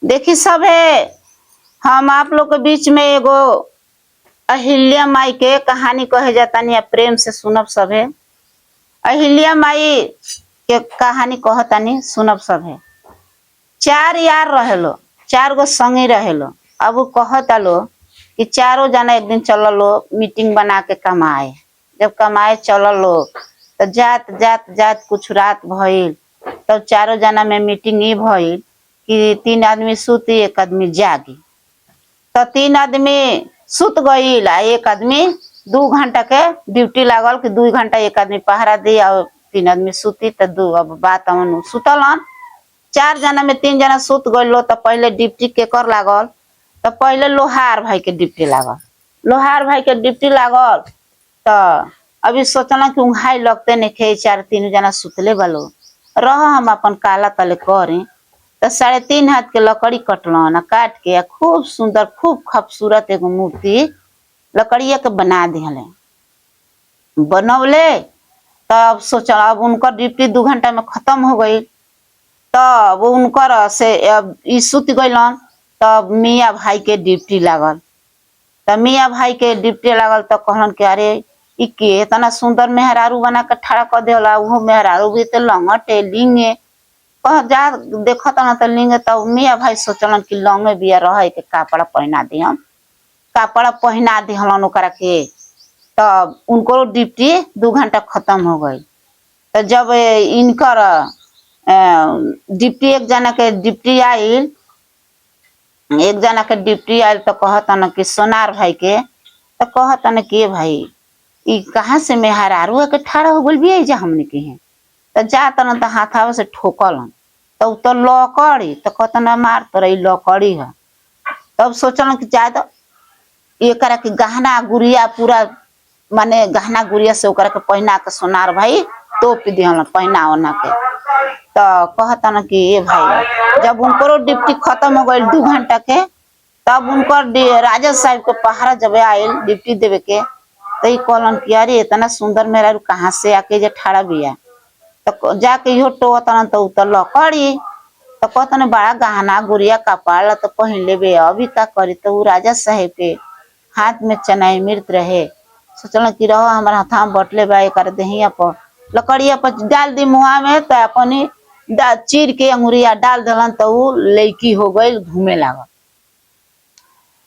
देखी सब है। हम आप लोग के बीच में एगो अहिल्या माई के कहानी कहे जातानी, प्रेम से सुनब सब है। अहिल्या माई के कहानी कहतानी, सुनब सब है। चार यार रहेलो, चार गो संगी रहेलो। अब वो कहता लो कि चारों जना एक दिन चल लो मीटिंग बना के कमाए। जब कमाए चल लो तो जात जात जात कुछ रात भइल, तब चारों जना में मीटिंग ही भइल कि 3 आदमी सूती, 1 आदमी जागी। तो 3 आदमी सुत गईल आ 1 आदमी 2 घंटा के ड्यूटी लागल कि 2 घंटा 1 आदमी पहरा दी और 3 आदमी सूती। तो 2 अब बात अमन सुतलन। 4 जना में 3 जना सुत गइलो। तो पहले ड्यूटी के कर लागल, तो पहले लोहार भाई के ड्यूटी लागल। लोहार भाई के ड्यूटी लागल तो अभी सोचना कि उंघाई लगते नहीं खे, 4 जना सुतले बालो रह हम अपन काला तले करी। तो 3.5 हाथ के लकड़ी कटलन, काट के खूब सुंदर खूब खूबसूरत एगो मूर्ति लकड़िया के बना दिहले। बनवले तब सोचल अब उनकर ड्यूटी 2 घंटा में खत्म हो गई। तब उनकर से अब ई सुत गइलन। तब मियाँ भाई के ड्यूटी लागल। तब मियाँ भाई के ड्यूटी लागल तो कहलन कि अरे ई के इतना सुंदर मेहरारू बना के ठाड़ा कर देला। वो मेहरारू भी तो लंगटे लिंगे कह जा देखत न तो लिंगे। तब मियाँ भाई सोचलन कि लंगे बिया रह के कपड़ा पहना दी, हम कपड़ा पहना दिहलन ओकरा के। तब उनको ड्यूटी 2 घंटा खत्म हो गई। तो जब इनकर ड्यूटी 1 जना के ड्यूटी आइल, 1 जना के ड्यूटी आइल तो कहतन कि सोनार भाई के, तो कहतन कि भाई ई कहाँ से मेहरारू के ठाड़ा हो गइल बिया जा हमने के हैं। तो जातन तो हाथावा से ठोकलन। तो तो लकड़ी तो कहतन मार तो रही लकड़ी है। तब सोचलन कि जाए तो एकरा के गहना गुड़िया पूरा माने गहना गुड़िया से ओकरा के पहना के सोनार भाई तोप दिहलन पहना ओना के। तो कहतन कि ए भाई जब उनको ड्यूटी खत्म हो गई 2 घंटा के, तब उनकर राजा साहब के पहरा जब आयल ड्यूटी देवे के, तो कहलन कि अरे इतना सुंदर मेहरारू कहाँ से आके जे ठाड़ा बिया। तो जाके इहो टोतन तो उतर लकड़ी। तो कहतन बड़ा गहना गुड़िया कपाड़ तो पहन लेबे, अभी का करी। तो वो राजा साहेब के हाथ में चनाई मृत रहे। सोचल कि रहो हमारा हाथ में बटले बा, एक देहिया पर लकड़िया पर डाल दी मुहा में। तो अपनी चीर के अंगुरिया डाल दलन। तो वो लड़की हो गई, घूमे लागल।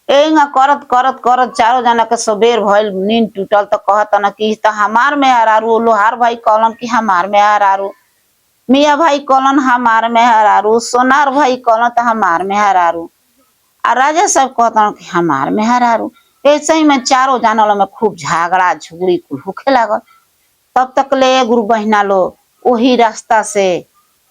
एंगा करत करत करत चारों जना के सबेर भइल, नींद टूटल। तो कहतन कि तो हमार मेहरारू। लोहार भाई कहलन कि हमार मेहरारू। मियाँ भाई कहलन हमार मेहरारू। सोनार भाई कहलन तो हमार मेहरारू। आ राजा साहब कहतन कि हमार मेहरारू। ऐसे ही में चारों जानल में खूब झगड़ा झुगड़ी कुल होखे लागल। तब तक ले गुरु बहिना लो वही रास्ता से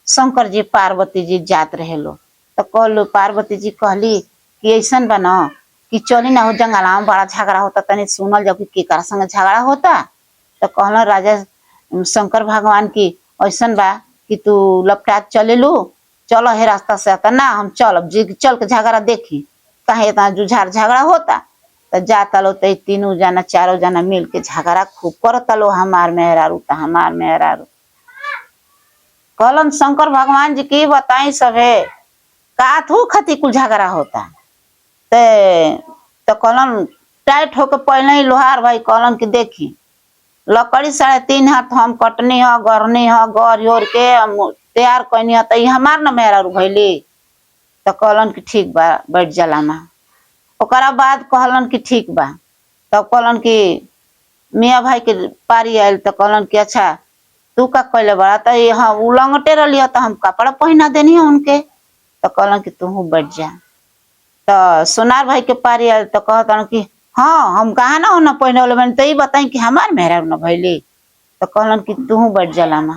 शंकर जी पार्वती जी जात रहे लो। तो कहलो पार्वती जी कहली कि ऐसन बना कि चली ना हो जंगला में बड़ा झगड़ा होता, तनी सुनल जाओ कि केकरा संग झगड़ा होता। तो कहल राजा शंकर भगवान की ऐसन बा कि तू लपटा चले लो, चलो हे रास्ता से आता ना हम चल के झगड़ा देखी कहे इतना जुझार झगड़ा होता। तो जाता लो तो 3 जना 4 जना मिल के झगड़ा खूब करता लो, हमार मेहरारू तो हमार मेहरारू। कहलन शंकर भगवान जी की बताई सभे काथू खती कुल झगड़ा होता। तो कहलन टाइट होके पहले ही लोहार भाई कहलन कि देखी लकड़ी 3.5 हाथ हम कटनी है, गरनी है, गर योर के तैयार कैनी है। तो हमार न मेहरारू भैली। तो कहलन कि ठीक बा बैठ जला मा। ओकरा बाद कहलन कि ठीक बा। तब कहलन कि मियाँ भाई के पारी आयल। तो कहलन कि अच्छा तू का कैले बड़ा। तो हाँ उलंगटे रही तो हम कपड़ा पहना देनी है उनके। तो कहलन कि तू बैठ जा। तो सोनार भाई के पारी आयल। तो कहतन कि हाँ हम कहा ना हो न पहने वाले बन, तो ये बताई कि हमार मेहरारू न भैली। तो कहलन कि तू बैठ जला मा।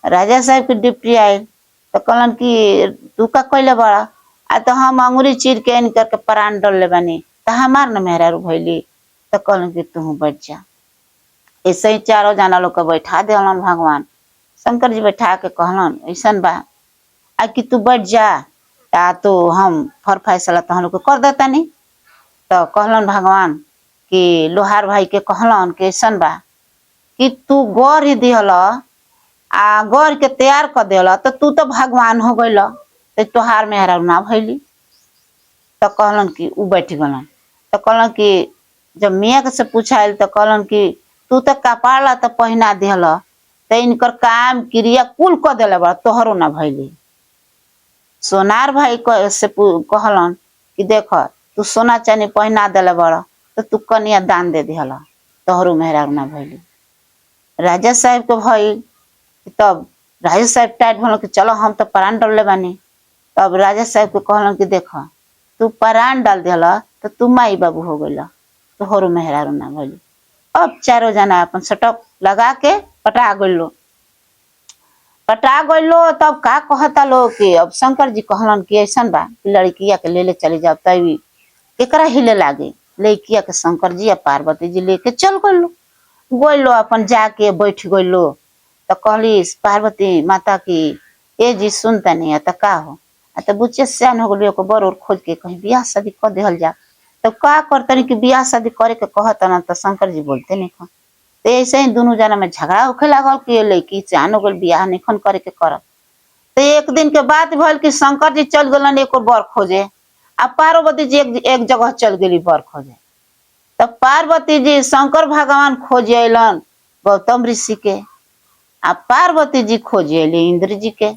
राजा साहब के ड्यूटी आयल। तो कहलन कि तू का कैले बड़ा। आ तो हम अंगुरी चीर के इन करके प्राण डल बानी, तो हमार न मेहरारू भैली। तो कहलन कि तू बैठ जा। ऐसे ही चारों जना लोग के बैठा देलन भगवान शंकर जी। बैठा के कहलन ऐसन बा आ कि तू बैठ जा, तो हम फर फैसला तो हम लोग कर देता नहीं। तो कहलन भगवान कि लोहार भाई के कहलन कि ऐसन बा कि तू गौर ही दिहल आ गौर के तैयार कर दिहल, तो तू तो भगवान हो गइल। तो तोहार मेहरारू ना भैली। तो कहलन कि उ बैठ गलन। तो कहलन कि जब मियाँ के से पूछाइल तो कहलन कि तू तो कपाड़ ला तो पहना दिहल, तो इनकर काम क्रिया कुल क देले बा, तोहरो ना भैली। सोनार भाई से कहलन कि देख तू सोना चांदी पहना देले बड़, तो तू कन्या दान दे दिहल, तोहरो मेहरारू ना भैली। राजा साहब के भइल। तब राजा साहब टाइट भलन कि चलो हम तो प्राण डालले बानी। तब राजा साहब के कहलन कि देख तू प्राण डाल दिहल तो तू माई बाबू हो गइल, तोहरो मेहरारू ना भइली। अब चारों जना अपन सटक लगा के पटा गइलो। पटा गइलो तब का कहता लो कि अब शंकर जी कहलन कि ऐसन बा कि लड़किया के ले चली जाओ, तभी केकरा हिले लागे। लड़किया के शंकर जी या पार्वती जी लेके चल गइलो अपन जाके बैठ गइलो। तो कहली पार्वती माता की ए जी सुनता नहीं तो का हो, तो बुच्चे सियान हो गई बर और खोज के कहीं बियाह शादी कर दिहल जा। तो का करतनी कि बियाह शादी करे के कहता ना, तो शंकर जी बोलते नहीं खन। तो ऐसे ही दोनों जना में झगड़ा होखे लागल कि लड़की सियान हो गल बियाह नहीं करे के करब। तो एक दिन के बात भल कि शंकर जी चल गलन एक और बर खोजे, आ पार्वती जी एक जगह चल गई बर खोजे। तब पार्वती जी शंकर भगवान खोज अलन गौतम ऋषि के, आ पार्वती जी खोज अली इंद्र जी के।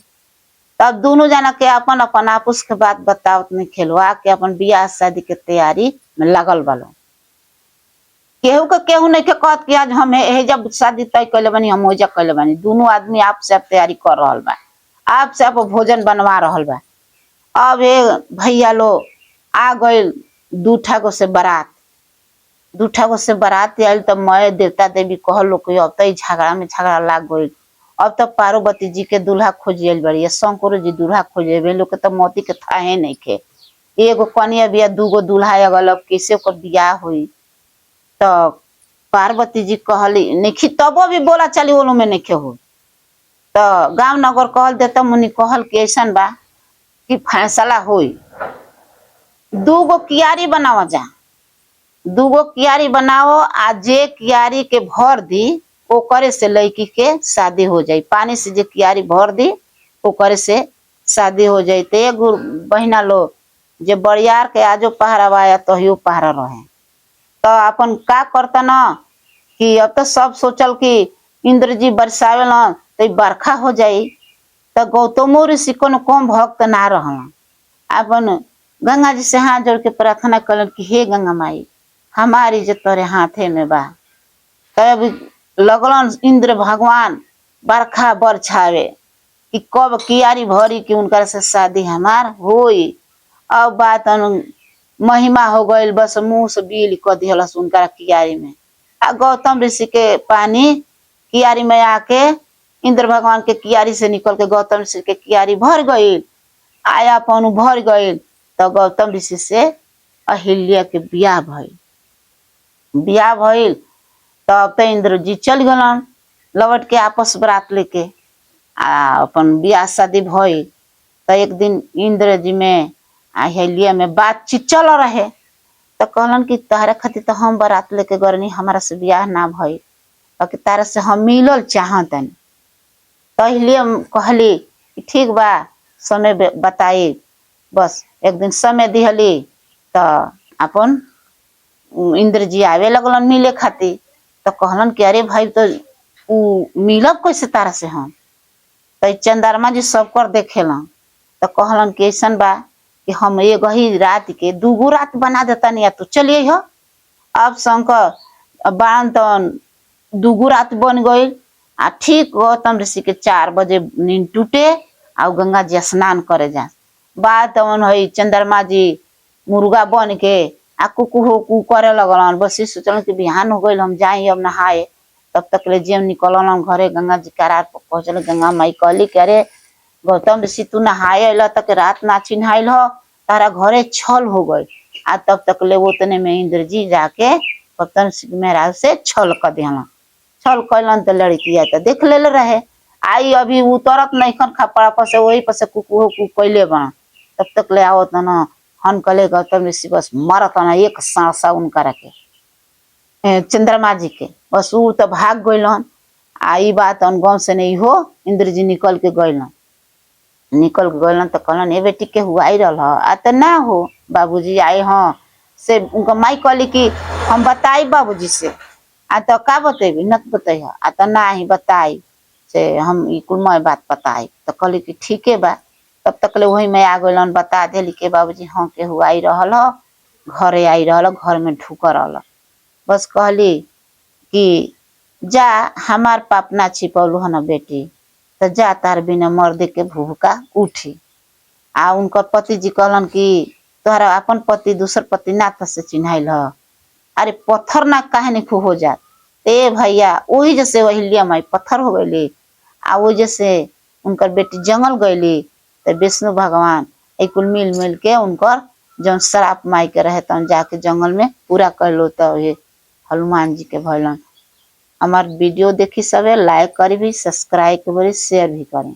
तब दोनों जना के अपन अपन आपस के बात बतावत नहीं खेलवा के अपन बियाह शादी के तैयारी में लगल बालो। केहू के केहू नहीं के कहत कि आज हम जब शादी तय कैले बानी, हम ओजा कैले बानी। दोनों आदमी आप से आप तैयारी कर रहल बा, आप से आप भोजन बनवा रहल बा। अब भैया लो आ गइल दूठा गो से बारात। दूठा गो से बारात आयल तब मैं देवता देवी कहल लो कि अब तो झगड़ा में झगड़ा लाग गइल। अब तो पार्वती जी के दूल्हा खोजियल बड़ी, शंकर जी दूल्हा खोजे लोग के तो मोती के थाहे नहीं के। एगो कन्या बिया दूगो दूल्हा अगल, अब कैसे ओकर बियाह हुई। तो पार्वती जी कहली नहीं, तबो भी बोला चली ओलो में नहीं हो। तो गांव नगर कहल देता मुनि कहल कि ऐसा बा कि फैसला हुई, दूगो कियारी बनावा जा, दूगो कियारी बनाओ, आ जे कियारी के भर दी ओकरे से लड़की के शादी हो जाई। पानी से जे कियारी भर दी ओकरे से शादी हो जाई। तो एगो बहिना लो जे बरियार के आजो पहरावाया तहियो पहरा रहे। तो अपन का करता न कि अब तो सब सोचल कि इंद्र जी बरसावे न तो बरखा हो जाई। तो गौतम ऋषि को कम भक्त ना रहन, अपन गंगा जी से हाथ जोड़ के प्रार्थना कलन कि हे गंगा माई हमारी जो तोरे हाथे में बा। तब लगलन इंद्र भगवान बरखा बरछावे कि कब कियारी भरी कि उनकर से शादी हमार होई। अब बात महिमा हो गई, बस मुंह से बिल क दिहलस उनका कियारी में। आ गौतम ऋषि के पानी कियारी में आके इंद्र भगवान के कियारी से निकल के गौतम ऋषि के कियारी भर गई, आया पनु भर गई। तो गौतम ऋषि से अहिल्या के बियाह भइल। बियाह भइल तब तो इंद्र जी चल गलन लौट के आपस बरात लेके, आ अपन बियाह शादी भइल। तो एक दिन इंद्र जी में अहिल्या में बातचीत चल रहे। तो कहलन कि तहरा खातिर तो हम बारात लेके गरनी, हमारा से बियाह ना भइल, कि तारा से हम मिलल चाहतनी। तो अहिल्या कहली कि ठीक बा समय बताई। बस एक दिन समय दिहली तो अपन इंद्र जी आवे लगलन मिले खातिर। तो कहलन कि अरे भाई तो उ मिलब कैसे तारा से हम। तो चंद्रमा जी सब कर देखेलन। तो कहलन कि ऐसन बा कि हम एगो ही रात के दूगो रात बना देता नहीं, तू चलिए हो। अब शंकर बाण तो दूगो रात बन गई। आ ठीक गौतम ऋषि के 4 बजे नींद टूटे आ गंगा जी स्नान करे जा। बात है चंद्रमा जी मुर्गा बन के आ कुकू हो कू करे लगलन। बस ये सोचलन कि बिहान हो गई हम जाए अब नहाए। तब तक ले जेम निकलन घरे गंगा जी करार पर पहुंचल। गंगा माई कहली कि अरे गौतम ऋषि तू नहाए अल तक रात ना चिन्हाइल हो, तारा घरे छल हो गई। आ तब तक ले उतने में इंद्र जी जाके गौतम ऋषि महाराज से छल कर दिहलन। छल कैलन तो लड़किया तो देख ले रहे, आई अभी उतरत नहीं खन खपड़ा पर से, वही पर से कुकू हो कू कैले बना। तब तक ले आवत न हन कले गौतम ऋषि बस मरत न एक सांसा उनका रखे चंद्रमा जी के। बस उ तो भाग गइलन। आ ई बात गाँव से नहीं हो इंद्र जी निकल के गइलन। निकल गलन तो कहलन ए बेटी के हुआ ही रहा आ तो ना हो बाबूजी आए हाँ से उनका माई कहली कि हम बताई बाबूजी से आ तो का बतेबी न बतै आ तो ना ही बताई से हम ई कुल मैं बात बताई तो कहली कि ठीक है बा तब तक ले वही मैं आ गलन बता देली के बाबूजी हाँ के हुआ ही रहल घरे आई रहल घर में ढुक रहल बस कहली कि जा हमार पाप ना छिपौलू हन बेटी तो जा तार बिना मर्दे के भूखा उठी आ उनकर पति जी कहलन कि तोहरा अपन पति दूसर पति ना से चिन्हाइल ह अरे पत्थर ना काहे नहीं खू हो जात ए भैया वही जैसे अहिल्या माई पत्थर हो गईली आ वो जैसे उनकर बेटी जंगल गईली तो विष्णु भगवान एक कुल मिल मिल के उनकर जौन श्राप माई के रहे तन जाके जंगल में पूरा कर लो तो ये हनुमान जी के भैलन हमार वीडियो देखी सबे लाइक करी भी सब्सक्राइब करी शेयर भी करें।